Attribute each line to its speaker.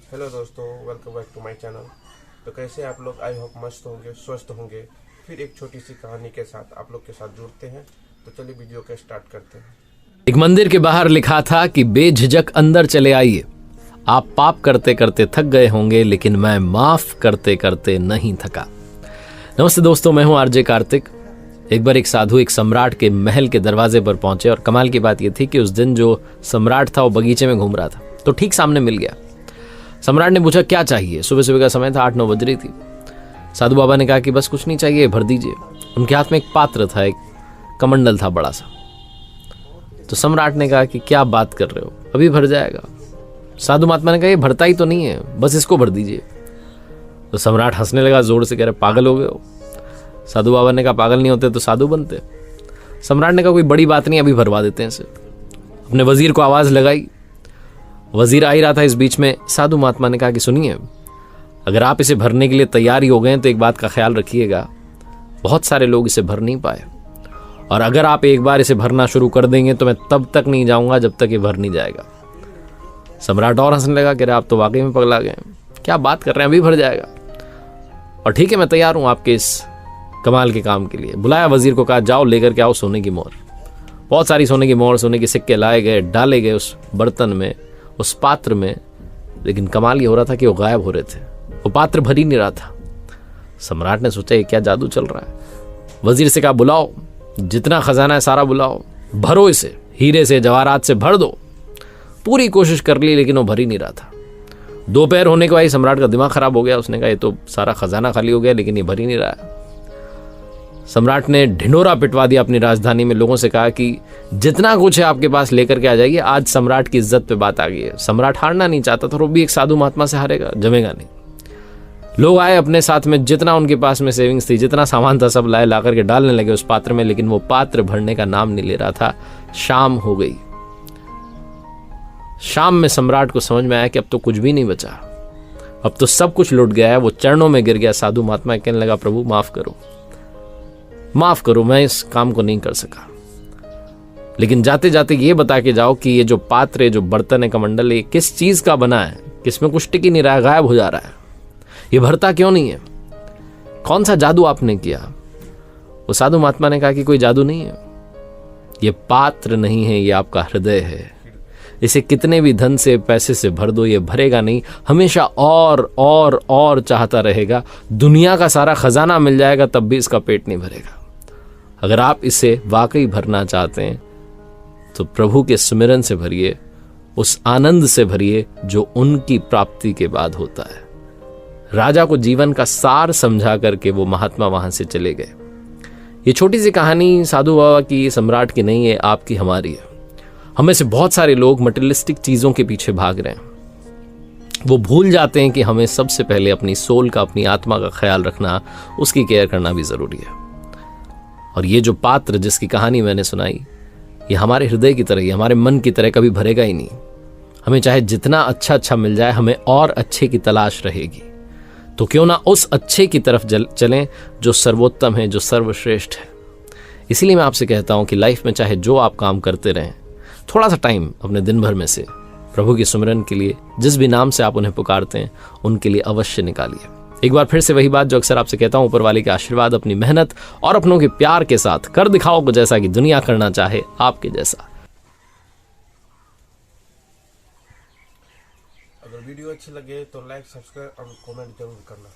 Speaker 1: Hello दोस्तों, welcome back to my channel. तो कैसे आप लोग? आई होप मस्त होंगे, स्वस्थ होंगे। फिर एक छोटी सी कहानी के साथ आप लोग के साथ जुड़ते हैं। तो चलिए वीडियो को स्टार्ट करते हैं।
Speaker 2: एक मंदिर के बाहर लिखा था कि बेझिझक अंदर चले आइए। आप पाप करते करते थक गए होंगे, लेकिन मैं माफ करते करते नहीं थका। नमस्ते दोस्तों, मैं हूं आरजे कार्तिक। एक बार एक साधु एक सम्राट के महल के दरवाजे पर पहुंचे और कमाल की बात यह थी कि उस दिन जो सम्राट था वो बगीचे में घूम रहा था, तो ठीक सामने मिल गया। सम्राट ने पूछा क्या चाहिए। सुबह सुबह का समय था, 8-9 बज रही थी। साधु बाबा ने कहा कि बस कुछ नहीं चाहिए, भर दीजिए। उनके हाथ में एक पात्र था, एक कमंडल था बड़ा सा। तो सम्राट ने कहा कि क्या बात कर रहे हो, अभी भर जाएगा। साधु महात्मा ने कहा ये भरता ही तो नहीं है, बस इसको भर दीजिए। तो सम्राट हंसने लगा जोर से, कह रहे पागल हो गए हो। साधु बाबा ने कहा पागल नहीं होते तो साधु बनते। सम्राट ने कहा कोई बड़ी बात नहीं, अभी भरवा देते हैं इसे। अपने वजीर को आवाज लगाई। वजीर आ ही रहा था इस बीच में। साधु महात्मा ने कहा कि सुनिए, अगर आप इसे भरने के लिए तैयार ही हो गए तो एक बात का ख्याल रखिएगा, बहुत सारे लोग इसे भर नहीं पाए, और अगर आप एक बार इसे भरना शुरू कर देंगे तो मैं तब तक नहीं जाऊंगा जब तक ये भर नहीं जाएगा। सम्राट और हंसने लगा, कह रहे आप तो वाकई में पगला गए, क्या बात कर रहे हैं, अभी भर जाएगा। और ठीक है, मैं तैयार हूं आपके इस कमाल के काम के लिए। बुलाया वजीर को, कहा जाओ लेकर के आओ सोने की मोहर। बहुत सारी सोने की मोहर, सोने के सिक्के लाए गए, डाले गए उस बर्तन में, उस पात्र में। लेकिन कमाल ये हो रहा था कि वो गायब हो रहे थे, वो पात्र भर ही नहीं रहा था। सम्राट ने सोचा ये क्या जादू चल रहा है। वजीर से कहा बुलाओ, जितना खजाना है सारा बुलाओ, भरो इसे, हीरे से जवाहरात से भर दो। पूरी कोशिश कर ली लेकिन वो भर ही नहीं रहा था। दोपहर होने के बाद सम्राट का दिमाग खराब हो गया। उसने कहा ये तो सारा खजाना खाली हो गया, लेकिन ये भर ही नहीं रहा है। सम्राट ने ढिंडोरा पिटवा दिया अपनी राजधानी में। लोगों से कहा कि जितना कुछ है आपके पास लेकर के आ जाइए, आज सम्राट की इज्जत पे बात आ गई है। सम्राट हारना नहीं चाहता था, और वो भी एक साधु महात्मा से हारेगा, जमेगा नहीं। लोग आए अपने साथ में, जितना उनके पास में सेविंग्स थी, जितना सामान था सब लाए, ला करके डालने लगे उस पात्र में, लेकिन वो पात्र भरने का नाम नहीं ले रहा था। शाम हो गई। शाम में सम्राट को समझ में आया कि अब तो कुछ भी नहीं बचा, अब तो सब कुछ लुट गया है। वो चरणों में गिर गया। साधु महात्मा कहने लगा प्रभु माफ करो, माफ करो, मैं इस काम को नहीं कर सका, लेकिन जाते जाते ये बता के जाओ कि ये जो पात्र है, जो बर्तन है, कमंडल है, किस चीज का बना है, किसमें कुछ टिक ही नहीं रहा है, गायब हो जा रहा है, ये भरता क्यों नहीं है, कौन सा जादू आपने किया। वो साधु महात्मा ने कहा कि कोई जादू नहीं है, ये पात्र नहीं है, ये आपका हृदय है। इसे कितने भी धन से, पैसे से भर दो, ये भरेगा नहीं, हमेशा और चाहता रहेगा। दुनिया का सारा खजाना मिल जाएगा तब भी इसका पेट नहीं भरेगा। अगर आप इसे वाकई भरना चाहते हैं तो प्रभु के स्मरण से भरिए, उस आनंद से भरिए जो उनकी प्राप्ति के बाद होता है। राजा को जीवन का सार समझा करके वो महात्मा वहां से चले गए। ये छोटी सी कहानी साधु बाबा की, सम्राट की नहीं है, आपकी, हमारी है। हमें से बहुत सारे लोग मटेरियलिस्टिक चीजों के पीछे भाग रहे हैं। वो भूल जाते हैं कि हमें सबसे पहले अपनी सोल का, अपनी आत्मा का ख्याल रखना, उसकी केयर करना भी जरूरी है। और ये जो पात्र जिसकी कहानी मैंने सुनाई, ये हमारे हृदय की तरह ही, हमारे मन की तरह कभी भरेगा ही नहीं। हमें चाहे जितना अच्छा मिल जाए, हमें और अच्छे की तलाश रहेगी। तो क्यों ना उस अच्छे की तरफ चलें जो सर्वोत्तम है, जो सर्वश्रेष्ठ है। इसीलिए मैं आपसे कहता हूं कि लाइफ में चाहे जो आप काम करते रहें, थोड़ा सा टाइम अपने दिन भर में से प्रभु के सुमिरन के लिए, जिस भी नाम से आप उन्हें पुकारते हैं, उनके लिए अवश्य निकालिए। एक बार फिर से वही बात जो अक्सर आपसे कहता हूं, ऊपर वाले के आशीर्वाद, अपनी मेहनत और अपनों के प्यार के साथ कर दिखाओ कुछ ऐसा कि दुनिया करना चाहे आपके जैसा।
Speaker 1: अगर वीडियो अच्छी लगे तो लाइक, सब्सक्राइब और कमेंट जरूर करना।